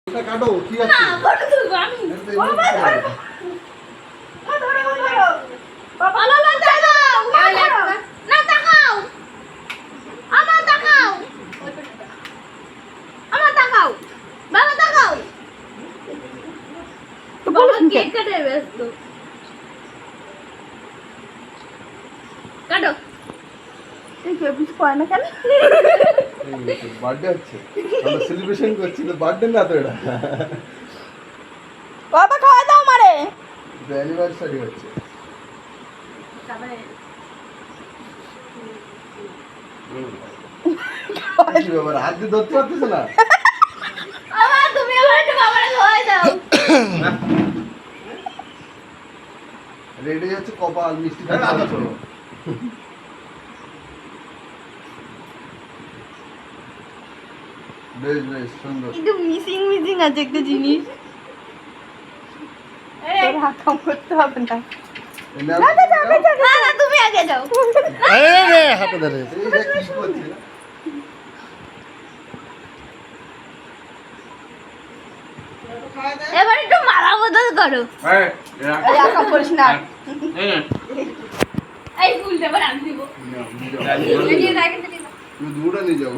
কাটো কি আছে না ফটো তুলবো আমি বাবা ধরো বাবা না তাকাও না তাকাও আমার তাকাও আমার তাকাও বাবা তাকাও তো বাবা কেক কাটে ব্যস্ত কাটো এই কে বিশ কয় না কেন বার্থডে আছে আমরা সেলিব্রেশন করছি তো বার্থডে না তো এটা বাবা খাওয়া দাও মারে অ্যানিভার্সারি হচ্ছে কি ব্যাপার হাত দিয়ে ধরতে পারতেছ না বাবা তুমি আমার একটু বাবারে খাওয়াই দাও রেডি হচ্ছে কপাল মিষ্টি খাওয়া চলো বেশ বেশ সুন্দর কিন্তু মিসিং আছে একটা জিনিস তোর হাত কাম করতে হবে না না তুমি আগে যাও আরে হাতে ধরে এই দেখ কি করছে না এবার একটু মারা বদল করো এই আকা করিস না এই ফুলটা এবার আমি দিব এই যে রাখতে দিবা তুমি দূরে নিয়ে যাও